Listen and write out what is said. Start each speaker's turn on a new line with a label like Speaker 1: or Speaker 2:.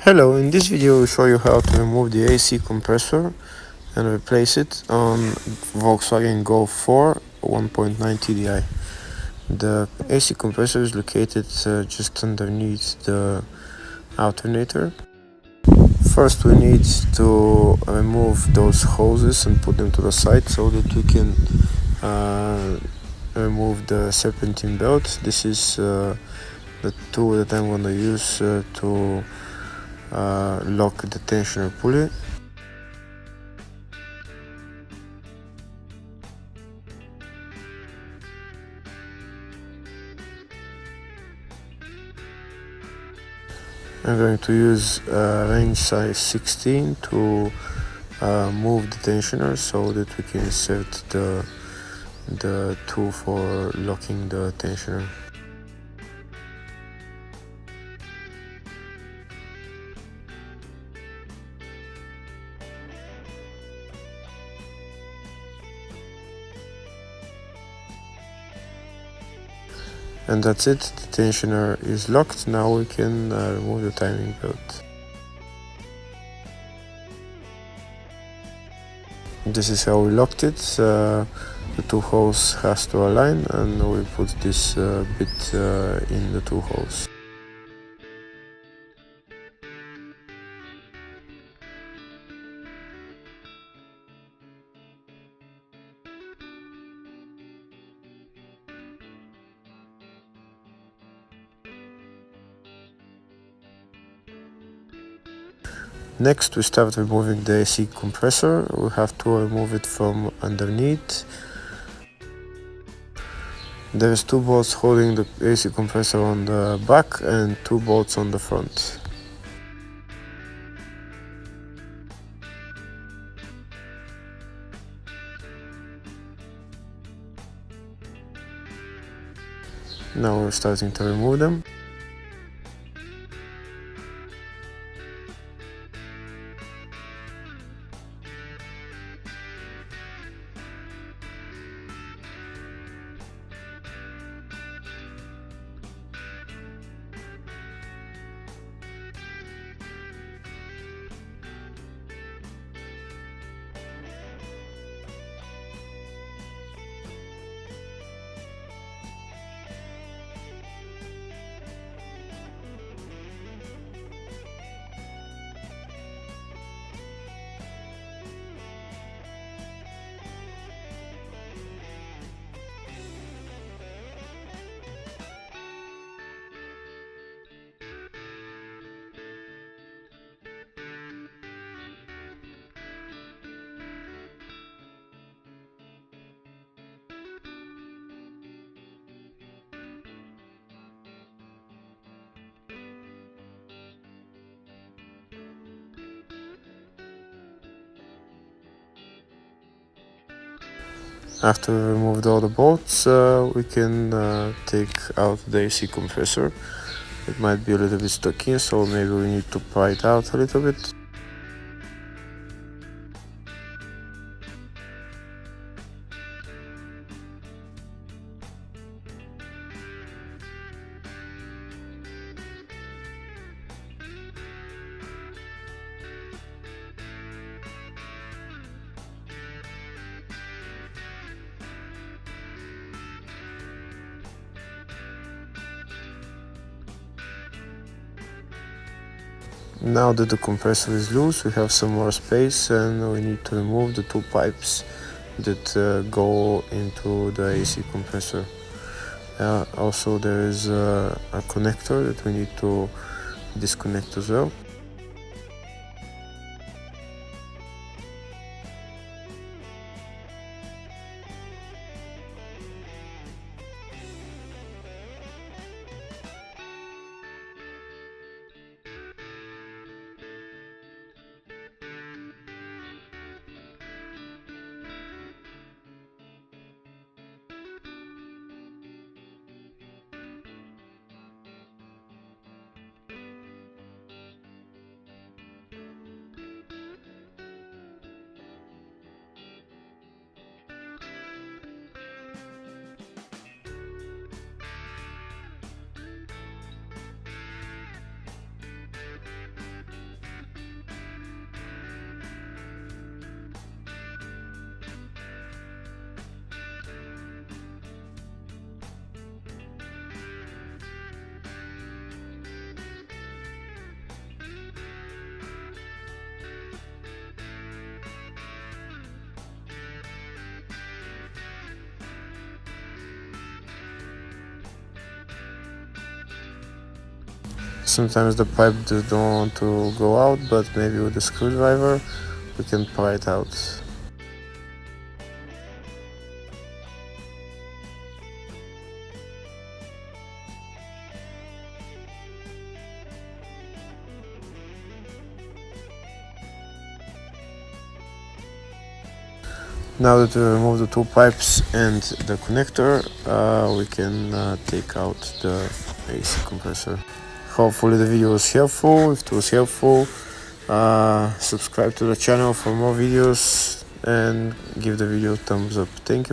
Speaker 1: Hello, in this video we'll show you how to remove the AC compressor and replace it on Volkswagen Golf 4 1.9 TDI. The AC compressor is located just underneath the alternator. First we need to remove those hoses and put them to the side so that we can remove the serpentine belt. This is the tool that I'm going to use to lock the tensioner pulley. I'm going to use range size 16 to move the tensioner so that we can insert the tool for locking the tensioner. And that's it, the tensioner is locked. Now we can remove the timing belt. This is how we locked it. The two holes has to align, and we put this bit in the two holes. Next we start removing the AC compressor. We have to remove it from underneath. There's two bolts holding the AC compressor on the back and two bolts on the front. Now we're starting to remove them. After we removed all the bolts, we can take out the AC compressor. It might be a little bit stuck in, so maybe we need to pry it out a little bit. Now that the compressor is loose, we have some more space and we need to remove the two pipes that go into the AC compressor. Also there is a connector that we need to disconnect as well. Sometimes the pipe don't want to go out, but maybe with a screwdriver we can pry it out. Now that we remove the two pipes and the connector, we can take out the AC compressor. Hopefully the video was helpful. If it was helpful, subscribe to the channel for more videos and give the video a thumbs up. Thank you.